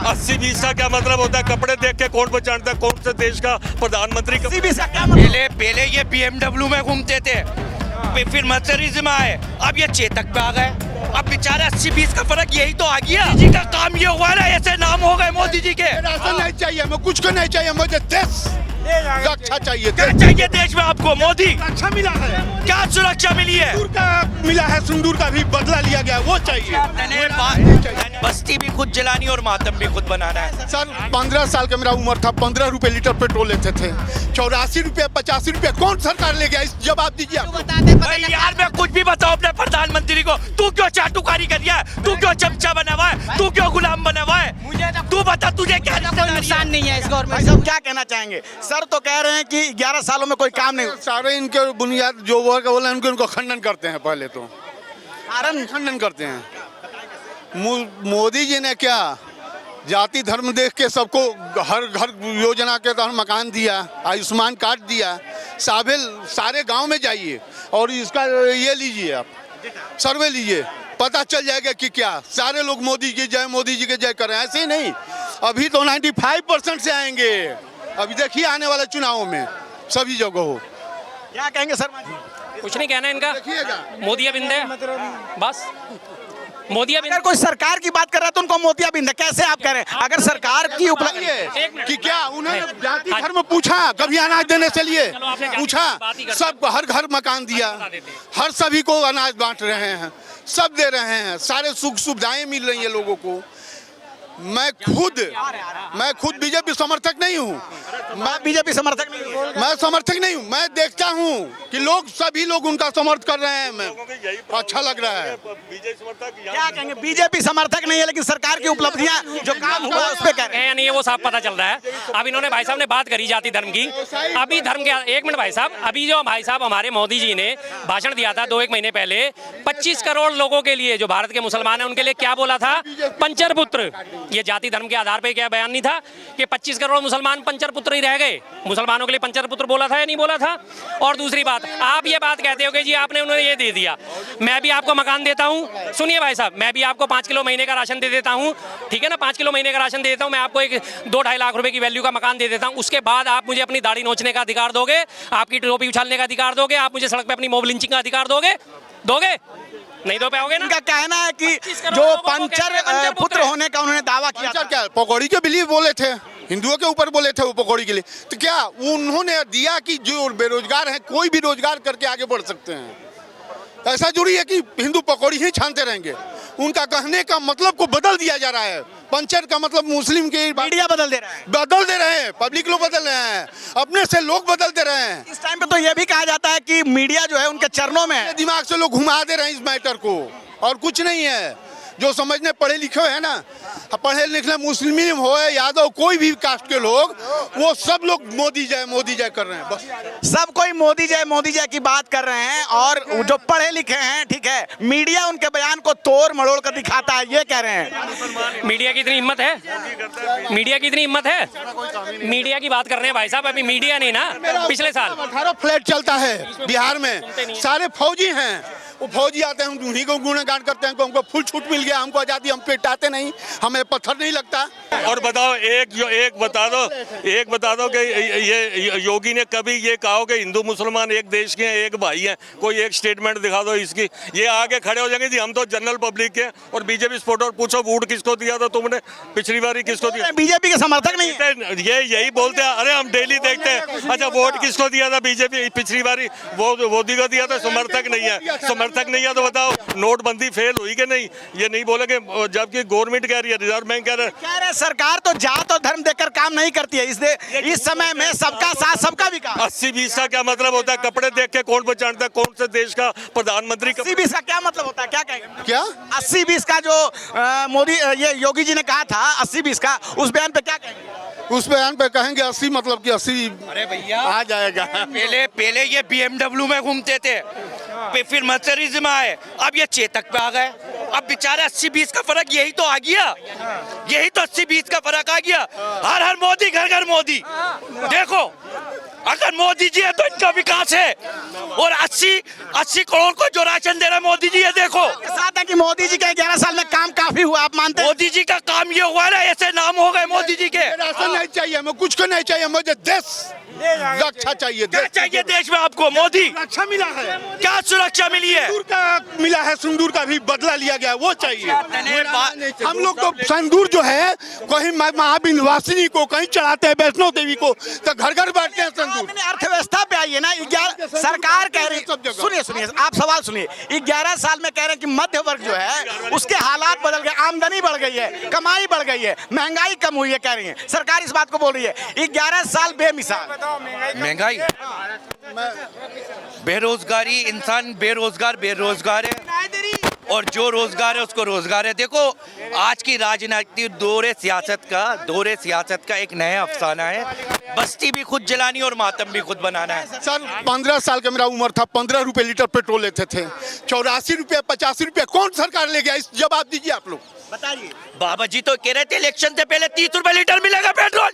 80-20 का क्या मतलब होता है? कपड़े देख के कौन पहचानता है कौन से देश का प्रधानमंत्री? 80-20 का क्या मतलब? पहले ये BMW में घूमते थे, फिर मर्सिडीज में आए, अब ये चेतक पे आ गए। अब बेचारे 80-20 का फर्क यही तो आ गया। जी का काम ये हुआ ना, ऐसे नाम हो गए मोदी जी के। राशन नहीं चाहिए, हमें कुछ को नहीं चाहिए, मुझे देश रक्षा चाहिए। क्या चाहिए देश में आपको? मोदी अच्छा मिला है, क्या सुरक्षा मिली है? सिंदूर का मिला है, सिंदूर का भी बदला लिया गया, वो चाहिए। बस्ती भी खुद जलानी और मातम भी खुद बनाना है। सर 15 साल का मेरा उम्र था, 15 रुपए लीटर पेट्रोल लेते थे, 84 रुपए 85 रुपए कौन सरकार ले गया? इस जवाब दीजिए आप। भाई यार मैं कुछ भी बताऊं अपने प्रधानमंत्री को, तू क्यों चाटुकारी कर रहा है? तू क्यों चमचा बना हुआ है? तू क्यों गुलाम बना हुआ है? तू बता तुझे क्या नुकसान नहीं है इस गवर्नमेंट। भाई साहब क्या कहना चाहेंगे? सर तो कह रहे हैं कि 11 सालों में कोई काम नहीं हुआ। सारे इनके बुनियाद जो वर्ग बोले उनको खंडन करते हैं। पहले तो कारण खंडन करते हैं। मोदी जी ने क्या जाति धर्म देख के सबको हर घर योजना के तहत मकान दिया, आयुष्मान कार्ड दिया, सारे गांव में जाइए और इसका ये लीजिए, आप सर्वे लीजिए, पता चल जाएगा कि क्या सारे लोग मोदी की जय कर रहे हैं। ऐसे ही नहीं, अभी तो 95% से आएंगे। अभी देखिए आने वाले चुनावों में सभी जगह हो। क्या कहेंगे सर? कुछ नहीं कहना इनका। देखिएगा मोदिया बिंद है बस, मोदिया बिंद। अगर कोई सरकार की बात कर रहा है तो उनको मोतियाबिंद है, कैसे आप कह रहे हैं? अगर सरकार की उपलब्धि कि क्या उन्होंने जाति धर्म पूछा? कभी अनाज देने से लिए पूछा? सब हर घर मकान दिया, हर सभी को अनाज बांट रहे हैं, सब दे रहे हैं, सारे सुख सुविधाएं मिल रही है लोगों को। मैं खुद बीजेपी समर्थक नहीं हूँ, मैं बीजेपी समर्थक नहीं हूं। मैं समर्थक नहीं हूँ। मैं देखता हूँ कि सभी लोग उनका समर्थन कर रहे हैं, मैं अच्छा लग रहा है। क्या कहेंगे? बीजेपी समर्थक नहीं है लेकिन सरकार की उपलब्धियां जो काम हुआ उस पे कह रहे हैं। है या नहीं है वो साफ पता चल रहा है। अब इन्होंने भाई साहब ने बात करी जाति धर्म की। अभी धर्म के एक मिनट भाई साहब, अभी जो भाई साहब हमारे मोदी जी ने भाषण दिया था 2-1 महीने पहले, 25 करोड़ लोगों के लिए जो भारत के मुसलमान हैं उनके लिए क्या बोला था? पंचर पुत्र। ये जाति धर्म के आधार पे क्या बयान नहीं था कि 25 करोड़ मुसलमान पंचर पुत्र ही रह गए? मुसलमानों के लिए पंचर पुत्र बोला था या नहीं बोला था? और दूसरी बात, आप ये बात कहते हो कि जी आपने उन्हें ये दे दिया, मैं भी आपको मकान देता हूँ। सुनिए भाई साहब, मैं भी आपको 5 किलो महीने का राशन दे देता हूँ, ठीक है ना? 5 किलो महीने का राशन दे देता हूँ, मैं आपको एक 2-2.5 लाख रुपए की वैल्यू का मकान दे देता हूँ। उसके बाद आप मुझे अपनी दाढ़ी नोचने का अधिकार दोगे, आपकी टोपी उछालने का अधिकार दोगे, आप मुझे सड़क पे अपनी मॉब लिंचिंग का अधिकार दोगे? नहीं दो पाओगे ना? इनका कहना है कि जो पंचर पुत्र होने का उन्होंने दावा किया था। क्या पकौड़ी के लिए बोले थे? हिंदुओं के ऊपर बोले थे वो पकौड़ी के लिए, तो क्या उन्होंने दिया कि जो बेरोजगार हैं कोई भी रोजगार करके आगे बढ़ सकते हैं? ऐसा जरूरी है कि हिंदू पकौड़ी ही छानते रहेंगे? उनका कहने का मतलब को बदल दिया जा रहा है। पंचर का मतलब मुस्लिम के मीडिया बदल दे रहा है, पब्लिक लोग बदल रहे हैं, अपने से लोग बदल दे रहे हैं। इस टाइम पे तो ये भी कहा जाता है कि मीडिया जो है उनके चरणों में है। दिमाग से लोग घुमा दे रहे हैं इस मैटर को, और कुछ नहीं है। जो समझने पढ़े लिखे है ना, पढ़े लिखे मुस्लिम हो यादव कोई भी कास्ट के लोग, वो सब लोग मोदी जय कर रहे हैं। बस सब कोई मोदी जय की बात कर रहे हैं, और जो पढ़े लिखे हैं, ठीक है, मीडिया उनके बयान को तोड़ मरोड़ कर दिखाता है, ये कह रहे हैं। मीडिया की इतनी हिम्मत है? मीडिया की इतनी हिम्मत है? मीडिया की बात कर रहे हैं भाई साहब, अभी मीडिया नहीं ना। पिछले साल 18 फ्लैट चलता है बिहार में, सारे फौजी हैं, वो फौजी आते हैं, उन्हीं को गुणगान करते हैं, हमको फुल छूट मिल गया, हमको आजादी, हम पेटाते नहीं, हमें पत्थर नहीं लगता। और बताओ, एक बता दो कि ये योगी ने कभी ये कहा हो कि हिंदू मुसलमान एक देश के हैं, एक भाई हैं? कोई एक स्टेटमेंट दिखा दो इसकी। ये आगे खड़े हो जाएंगे जी हम तो जनरल पब्लिक के, और बीजेपी सपोर्टर पूछो वोट किसको दिया था तुमने पिछली बार, किसको दिया? बीजेपी के समर्थक नहीं है। ये यही बोलते हैं, अरे हम डेली देखते हैं। अच्छा वोट किसको दिया था बीजेपी पिछली बारी? वो मोदी को दिया था। समर्थक नहीं है तो बताओ नोटबंदी फेल हुई कि नहीं? ये नहीं बोलेगे, जबकि गवर्नमेंट कह रही है, रिजर्व बैंक कह रहे सरकार तो जात और धर्म देखकर काम नहीं करती है। इस समय में सबका साथ सबका विकास। 80-20 का क्या मतलब होता है? कपड़े देख के कौन पहचानता है कौन से देश का प्रधानमंत्री? 80-20 का क्या मतलब होता है? क्या कहेंगे? क्या 80-20 का जो मोदी ये योगी जी ने कहा था 80-20 का, उस बयान पे क्या कहेंगे? उस बयान पे कहेंगे 80 मतलब कि 80 अरे भैया आ जाएगा। पहले ये BMW में घूमते थे, फिर मर्सिडीज में आए, अब ये चेतक पे आ गए। अब बेचारे 80-20 का फर्क यही तो आ गया, यही तो 80-20 का फर्क आ गया। हर हर मोदी, घर घर मोदी। देखो अगर मोदी जी है तो इनका विकास है, और 80 करोड़ को जो राशन दे रहा है मोदी जी, ये देखो। साथ है कि मोदी जी के 11 साल में काम काफी हुआ, आप मानते हैं? मोदी जी का काम ये हुआ ना, ऐसे नाम हो मोदी जी के? राशन नहीं चाहिए हमें, कुछ को नहीं चाहिए, मुझे देश रक्षा चाहिए। क्या चाहिए देश में आपको? मोदी रक्षा मिला है, क्या सुरक्षा मिली है? सिंदूर का मिला है, सिंदूर का भी बदला लिया गया, वो चाहिए। हम लोग तो सिंदूर जो है कहीं महाविंध्यवासिनी को कहीं चढ़ाते हैं, वैष्णो देवी को, तो घर घर बांटते हैं सिंदूर। अर्थव्यवस्था पे आइए ना। सरकार कह रही, सुनिए सुनिए, आप सवाल सुनिए। 11 साल में कह रहे हैं कि मध्य वर्ग जो है उसके हालात बदल गए, आमदनी बढ़ गई है, कमाई बढ़ गई है, महंगाई कम हुई है, कह रही है सरकार, इस बात को बोल रही है। 11 साल बेमिसाल महंगाई, बेरोजगारी, इंसान बेरोजगार है, और जो रोजगार है उसको रोजगार है। देखो आज की राजनीति दौरे सियासत का एक नया अफसाना है। बस्ती भी खुद जलानी और मातम भी खुद बनाना है। सर 15 साल का मेरा उम्र था, 15 रुपए लीटर पेट्रोल लेते थे, 84 रुपए 85 रुपए कौन सरकार ले गया? इस जवाब दीजिए आप लोग, बताइए। बाबा जी तो कह रहे थे इलेक्शन से पहले 30 रुपए लीटर मिलेगा पेट्रोल।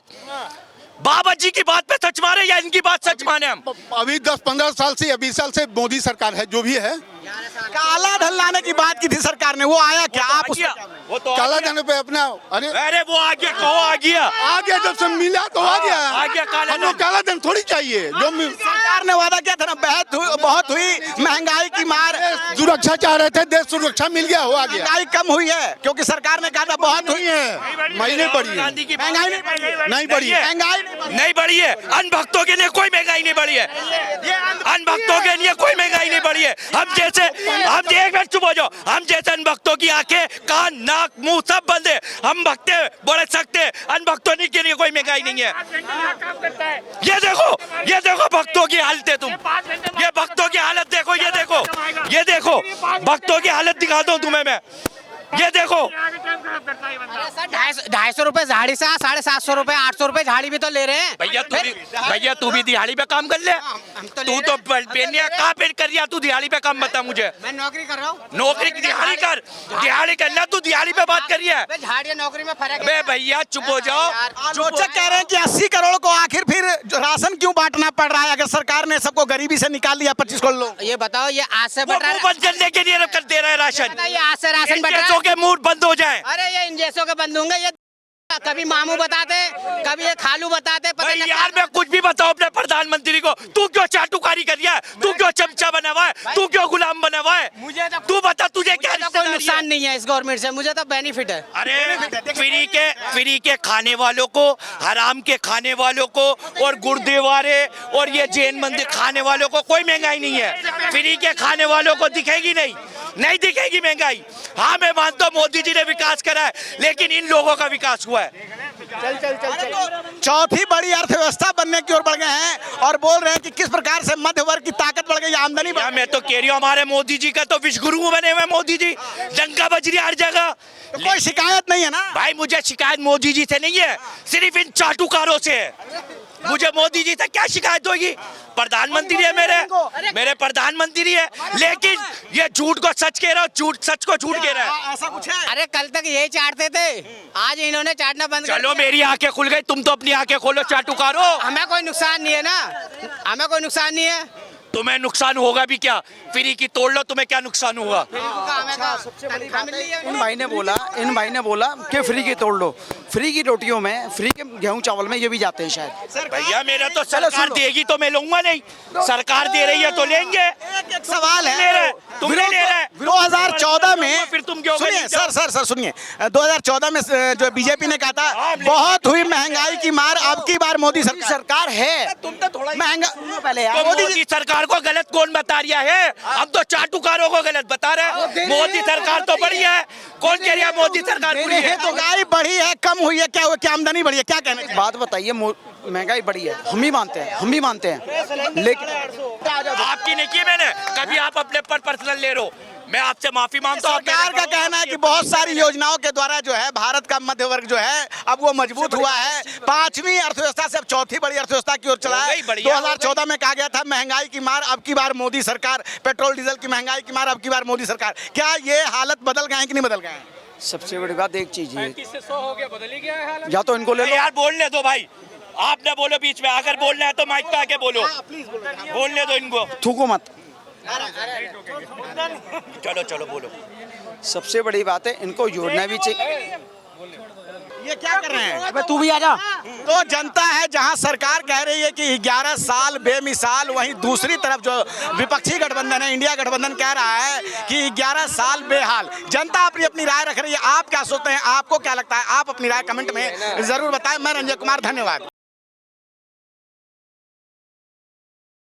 बाबा जी की बात पे सच मारे या इनकी बात सच माने हम? अभी 10-15 साल से या 20 साल से मोदी सरकार है, जो भी है। काला धन लाने की बात की थी सरकार ने, वो आया क्या? आप वो तो काला धन पे अपना, अरे वो आ गया, कहो आ गया, जब से मिला तो आ गया काला हम लोग काला धन थोड़ी चाहिए। जो सरकार ने वादा किया था ना, बहुत हुई महंगाई की मार, सुरक्षा चाह रहे थे, देश सुरक्षा मिल गया, हो आ गया। महंगाई कम हुई है क्योंकि सरकार ने कहा था बहुत हुई है, महीने बढ़ी है, गांधी की महंगाई नहीं बढ़ी है, नहीं बढ़ी है, महंगाई नहीं बढ़ी है। अनभक्तों के लिए कोई महंगाई नहीं बढ़ी है, अनभक्तों के लिए कोई महंगाई नहीं बढ़ी है। हम जैसे, हम एक मिनट चुप हो जाओ, हम जैसे अनभक्तों की आंखें, कान, नाक, मुंह सब बंद है। हम भक्ते बड़े सकते, अनभक्तों के लिए कोई महंगाई नहीं है। ये देखो भक्तों की हालत है, तुम ये भक्तों की हालत देखो, ये देखो भक्तों की हालत दिखा दो तुम्हें मैं, ये देखो। 250 रुपए झाड़ी से 750 रुपए 800 रुपए झाड़ी भी तो ले रहे हैं। भैया तू भी दिहाड़ी पे काम कर ले। तू तो कहाँ पे कर रहा? तू दिहाड़ी पे काम बता मुझे। मैं नौकरी कर रहा हूँ। नौकरी की दिहाड़ी कर, दिहाड़ी करना, तू दिहाड़ी पे बात कर रही है। झाड़ी नौकरी में फर्क बे भैया चुप हो जाओ। आलोचक कह रहे हैं कि 80 करोड़ को आखिर फिर राशन क्यों बांटना पड़ रहा है अगर सरकार ने सबको गरीबी से निकाल लिया 25 करोड़ लोग? ये बताओ, ये आज से बढ़ रहा बंद करने के लिए कर दे रहा है राशन, है, ये आज से राशन बढ़ रहा है। के मूड बंद हो जाए। अरे ये इन जैसों के बंद होंगे, ये कभी मामू बताते, कभी ये खालू बताते, पता नहीं यार मैं कुछ भी बताऊं अपने प्रधानमंत्री को, तू क्यों चाटुकारी कर रहा है? तू क्यों चमचा बना हुआ है? तू क्यों गुलाम बना हुआ है? मुझे तो तू बता, तुझे क्या कोई नुकसान नहीं है इस गवर्नमेंट से, मुझे तो बेनिफिट है। अरे फ्री के खाने वालों को, हराम के खाने वालों को, और गुरुद्वारे और ये जैन मंदिर खाने वालों को कोई महंगाई नहीं है। फ्री के खाने वालों को दिखेगी नहीं दिखेगी महंगाई। हाँ मैं मानता हूँ मोदी जी ने विकास करा है, लेकिन इन लोगों का विकास हुआ है। चौथी बड़ी अर्थव्यवस्था बनने की ओर बढ़ गए हैं और बोल रहे हैं कि किस प्रकार से मध्य वर्ग की ताकत बढ़ गई, आमदनी बढ़ गई। मैं तो कह रही हूँ हमारे मोदी जी का तो विश्व गुरु बने हुए मोदी जी, डंका बज रही हर जगह। तो कोई शिकायत नहीं है ना भाई? मुझे शिकायत मोदी जी से नहीं है, सिर्फ इन चाटुकारों से है। मुझे मोदी जी से क्या शिकायत होगी? प्रधानमंत्री है मेरे प्रधानमंत्री है, लेकिन ये झूठ को सच कह रहा है, सच को झूठ कह रहा है। ऐसा कुछ है? अरे कल तक यही चाटते थे, आज इन्होंने चाटना बंद कर चलो दिया। मेरी आंखें खुल गई, तुम तो अपनी आंखें खोलो चाटुकारो। हमें कोई नुकसान नहीं है ना, हमें कोई नुकसान नहीं है। तुम्हें नुकसान होगा भी क्या? फ्री की तोड़ लो, तुम्हें क्या नुकसान होगा? इन भाई ने बोला कि फ्री की तोड़ लो, फ्री की रोटियों में, फ्री के गेहूं चावल में ये भी जाते हैं शायद। भैया मेरा तो सरकार देगी तो मैं लूंगा नहीं, सरकार दे रही है तो लेंगे। एक सवाल ले रहा है, है, तुम नहीं ले रहा है। 2014 में, फिर तुम क्यों सुनिए सर सुनिए, 2014 में जो बीजेपी ने कहा था बहुत हुई महंगाई की मार, अब की बार मोदी सरकार है। तुम तो थोड़ा महंगा पहले तो मोदी सरकार को गलत कौन बता रहा है? हम तो चाटुकारों को गलत बता रहे हैं। मोदी सरकार तो बढ़िया है, कौन कह रहा है मोदी सरकार बुरी है? महंगाई बढ़ी है, कम हुई है, क्या हुआ, क्या आमदनी बढ़ी है, क्या कहना? बात बताइए, महंगाई बढ़ी है, हम भी मानते हैं, लेकिन आपकी नहीं की मैंने कभी, आप अपने पर पर्सनल ले रहे हो, मैं आपसे माफी मांगता हूँ। सरकार का कहना है कि बहुत सारी योजनाओं के द्वारा जो है भारत का मध्य वर्ग जो है अब वो मजबूत हुआ है, 5वीं अर्थव्यवस्था से अब चौथी बड़ी अर्थव्यवस्था की ओर चला है। 2014 में कहा गया था महंगाई की मार, अब की बार मोदी सरकार, पेट्रोल डीजल की महंगाई की मार, अब की बार मोदी सरकार। क्या ये हालत बदल गए हैं कि नहीं बदल गए हैं? सबसे बड़ी बात एक चीज है, 35 से 100 हो गया, बदल ही गया है हालत। या तो इनको ले लो। यार बोलने दो भाई, आपने बोलो बीच में, अगर बोलना है तो माइक पे आके बोलो, बोलने दो इनको, थूको मत। चलो बोलो। सबसे बड़ी बात है, इनको जोड़ना भी चाहिए। ये क्या कर रहे हैं? अबे तू भी आ जा। तो जनता है, जहां सरकार कह रही है कि 11 साल बेमिसाल, वहीं दूसरी तरफ जो विपक्षी गठबंधन है, इंडिया गठबंधन, कह रहा है कि 11 साल बेहाल। जनता अपनी अपनी राय रख रही है। आप क्या सोचते हैं? आपको क्या लगता है? आप अपनी राय कमेंट में जरूर बताएं। मैं रंजय कुमार, धन्यवाद।